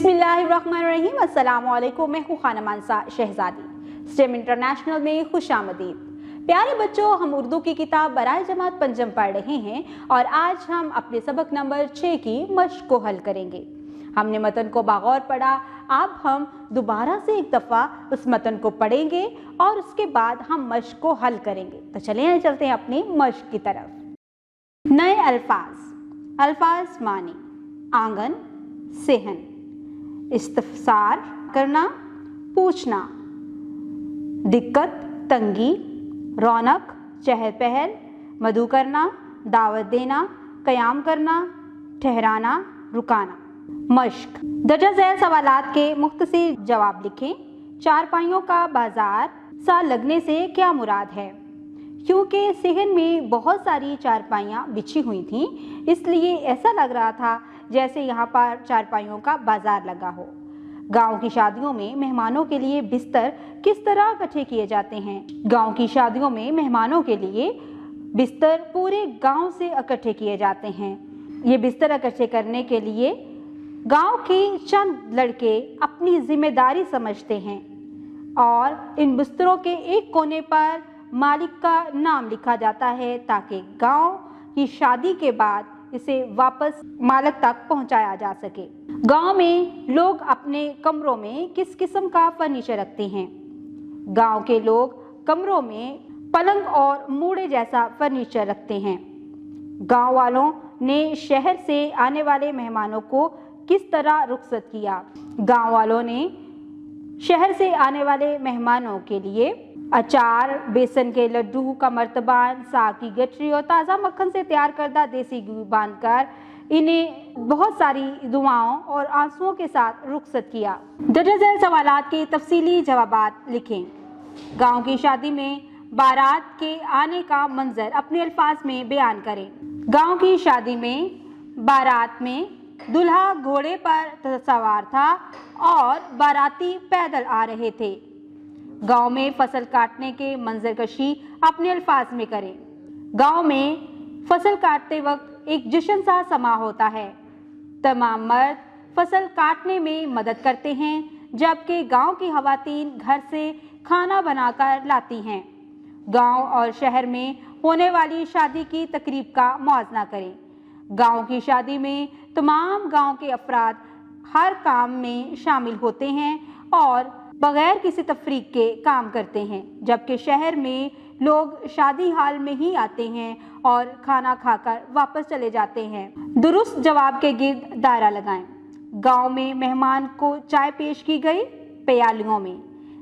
बिस्मिल्लाहिर्रहमानिर्रहीम। अस्सलाम वालेकुम। मैं हूँ खानम मानसा शहजादी। स्टेम इंटरनेशनल में खुशामदीद। प्यारे बच्चों, हम उर्दू की किताब बराए जमात पंचम पढ़ रहे हैं और आज हम अपने सबक नंबर 6 की मश्क को हल करेंगे। हमने मतन को बागौर पढ़ा, अब हम दोबारा से एक दफ़ा उस मतन को पढ़ेंगे और उसके बाद हम मश्क को हल करेंगे। तो चलिए चलते हैं अपनी मश्क की तरफ। नए अल्फाज। अल्फाज मानी आंगन, सेहन, इस्तफसार करना, पूछना, दिक्कत, तंगी, रौनक, चहल पहल, मधु करना, दावत देना, कयाम करना, ठहराना, रुकाना। मश्क। दर्जा झैल सवालात के मुख्तसर जवाब लिखें। चारपाइयों का बाजार सा लगने से क्या मुराद है? क्योंकि सेहन में बहुत सारी चारपाइयाँ बिछी हुई थीं, इसलिए ऐसा लग रहा था जैसे यहाँ पर चारपाइयों का बाजार लगा हो। गांव की शादियों में मेहमानों के लिए बिस्तर किस तरह इकट्ठे किए जाते हैं? गांव की शादियों में मेहमानों के लिए बिस्तर पूरे गांव से इकट्ठे किए जाते हैं। ये बिस्तर इकट्ठे करने के लिए गांव के चंद लड़के अपनी जिम्मेदारी समझते हैं और इन बिस्तरों के एक कोने पर मालिक का नाम लिखा जाता है ताकि गांव की शादी के बाद इसे वापस मालिक तक पहुंचाया जा सके। गांव में लोग अपने कमरों में किस किस्म का फर्नीचर रखते हैं? गांव के लोग कमरों में पलंग और मूड़े जैसा फर्नीचर रखते हैं। गांव वालों ने शहर से आने वाले मेहमानों को किस तरह रुखसत किया? गांव वालों ने शहर से आने वाले मेहमानों के लिए अचार, बेसन के लड्डू का मर्तबान, साग की गठरी और ताज़ा मक्खन से तैयार करदा देसी घी बांधकर इन्हें बहुत सारी दुआओं और आंसुओं के साथ रुखसत किया। दर्जा झैल सवालात के तफसीली जवाबात लिखें। गांव की शादी में बारात के आने का मंजर अपने अल्फाज में बयान करें। गांव की शादी में बारात में दूल्हा घोड़े पर सवार था और बाराती पैदल आ रहे थे। गांव में फसल काटने के मंजर कशी अपने अल्फाज में करें। गांव में फसल काटते वक्त एक जश्न सा समा होता है। तमाम मर्द फसल काटने में मदद करते हैं, जबकि गांव की खवातीन घर से खाना बनाकर लाती हैं। गांव और शहर में होने वाली शादी की तकरीब का मुआवजा करें। गांव की शादी में तमाम गांव के अफराद हर काम में शामिल होते हैं और बगैर किसी तफरीक के काम करते हैं, जबकि शहर में लोग शादी हाल में ही आते हैं और खाना खाकर वापस चले जाते हैं। दुरुस्त जवाब के गिर्द दायरा लगाएं। गांव में मेहमान को चाय पेश की गई प्यालियों में।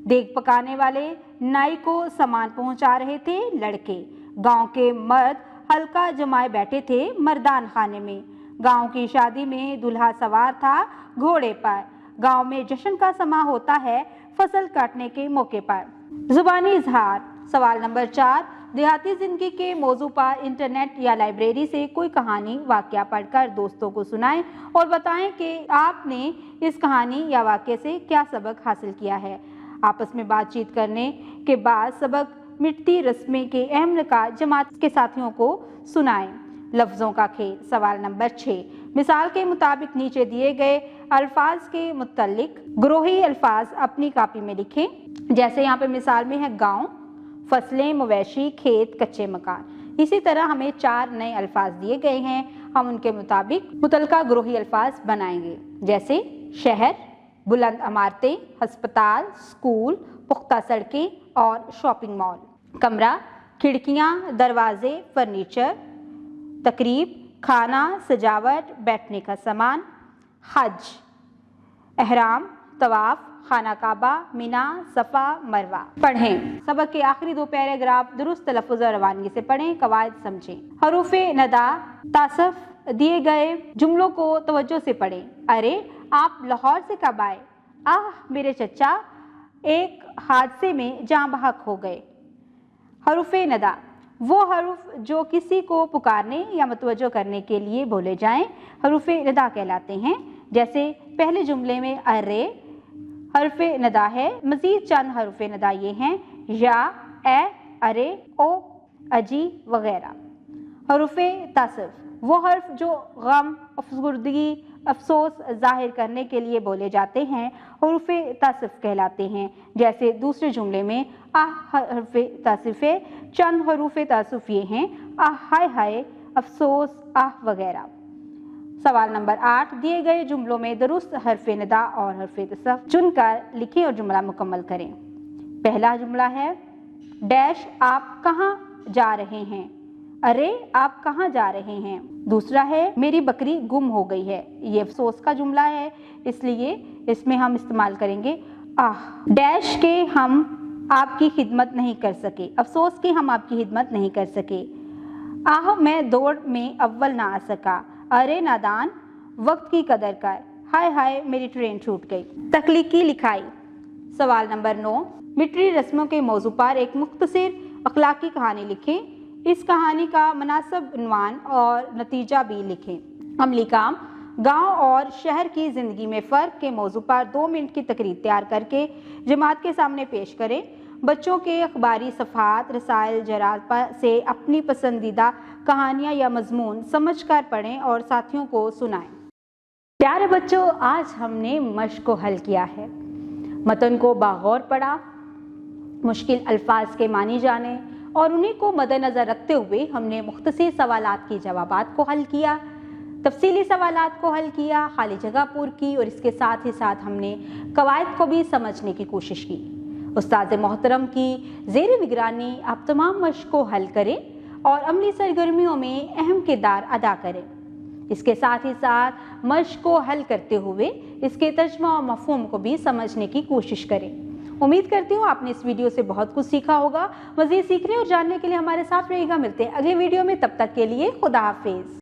देग पकाने वाले नाई को सामान पहुंचा रहे थे लड़के। गांव के मर्द हल्का जमाए बैठे थे मर्दान खाने में। गांव की शादी में दूल्हा सवार था घोड़े पर। गांव में जश्न का समा होता है फसल काटने के मौके पर। जुबानी इजहार। सवाल नंबर 4। देहाती जिंदगी के मौजू पर इंटरनेट या लाइब्रेरी से कोई कहानी वाक़या पढ़कर दोस्तों को सुनाएं और बताएं कि आपने इस कहानी या वाक़े से क्या सबक हासिल किया है। आपस में बातचीत करने के बाद सबक मिटती रस्में के अहम निकात जमात के साथियों को सुनाएं। लफ्ज़ों का खेल। सवाल नंबर 6। मिसाल के मुताबिक नीचे दिए गए अल्फाज के मुतल्लिक ग्रोही अल्फाज अपनी कापी में लिखें। जैसे यहाँ पे मिसाल में है गांव, फसलें, मवेशी, खेत, कच्चे मकान। इसी तरह हमें 4 नए अल्फाज दिए गए हैं, हम उनके मुताबिक मुतल्लिका ग्रोही अल्फाज बनाएंगे। जैसे शहर, बुलंद इमारतें, अस्पताल, स्कूल, पुख्ता सड़कें और शॉपिंग मॉल। कमरा, खिड़कियाँ, दरवाजे, फर्नीचर, तकरीब, खाना, सजावट, बैठने का सामान। हज, एहराम, तवाफ, खाना काबा, मिना, सफ़ा, मरवा। पढ़ें। सबक के आखिरी 2 पैराग्राफ दुरुस्त तलफ़्फ़ुज़ और रवानगी से पढ़ें, कवायद समझें। हरूफ़े नदा तासफ दिए गए जुमलों को तवज्जो से पढ़ें। अरे आप लाहौर से कब आए? आह मेरे चचा एक हादसे में जाँ बहक हो गए। हरूफ़े नदा वो हरूफ जो किसी को पुकारने या मतवज्जो करने के लिए बोले जाएं, हरूफ़े नदा कहलाते हैं। जैसे पहले जुमले में अरे हरफ़े नदा है। मज़ीद चंद हरूफ़े नदा ये हैं या, ए, अरे, ओ, अजी वगैरह। حروف تعصف وہ حرف جو غم، افسردگی، افسوس ظاہر کرنے کے لیے بولے جاتے ہیں حروف تعصف کہلاتے ہیں۔ جیسے دوسرے جملے میں حرف تعصف ہے، چند حروف تعصف یہ ہیں ہائے ہائے، افسوس، وغیرہ۔ سوال نمبر 8، دیے گئے جملوں میں درست حرف ندا اور حرف تعصف چن کر لکھیں اور جملہ مکمل کریں۔ پہلا جملہ ہے ڈیش آپ کہاں جا رہے ہیں، ارے آپ کہاں جا رہے ہیں۔ دوسرا ہے میری بکری گم ہو گئی ہے، یہ افسوس کا جملہ ہے، اس لیے اس میں ہم استعمال کریں گے ڈیش کے ہم آپ کی خدمت نہیں کر سکے، افسوس کے ہم آپ کی خدمت نہیں کر سکے۔ میں دوڑ میں اول نہ آ سکا، ارے نادان وقت کی قدر کر، ہائے ہائے میری ٹرین چھوٹ گئی۔ تخلیقی لکھائی۔ سوال نمبر 9، مٹری رسموں کے موضوع پر ایک مختصر اخلاقی کہانی لکھیں، اس کہانی کا مناسب عنوان اور نتیجہ بھی لکھیں۔ عملی کام، گاؤں اور شہر کی زندگی میں فرق کے موضوع پر 2 منٹ کی تقریر تیار کر کے جماعت کے سامنے پیش کریں۔ بچوں کے اخباری صفحات، رسائل، جرائد سے اپنی پسندیدہ کہانیاں یا مضمون سمجھ کر پڑھیں اور ساتھیوں کو سنائیں۔ پیارے بچوں، آج ہم نے مشق کو حل کیا ہے۔ متن کو باغور پڑھا، مشکل الفاظ کے معنی جانے اور انہیں کو مد نظر رکھتے ہوئے ہم نے مختصر سوالات کے جوابات کو حل کیا، تفصیلی سوالات کو حل کیا، خالی جگہ پور کی اور اس کے ساتھ ہی ساتھ ہم نے قواعد کو بھی سمجھنے کی کوشش کی۔ استاد محترم کی زیر نگرانی آپ تمام مشق کو حل کریں اور عملی سرگرمیوں میں اہم کردار ادا کریں۔ اس کے ساتھ ہی ساتھ مشق کو حل کرتے ہوئے اس کے ترجمہ اور مفہوم کو بھی سمجھنے کی کوشش کریں۔ امید کرتی ہوں آپ نے اس ویڈیو سے بہت کچھ سیکھا ہوگا۔ مزید سیکھنے اور جاننے کے لیے ہمارے ساتھ رہیے گا۔ ملتے ہیں اگلے ویڈیو میں، تب تک کے لیے خدا حافظ۔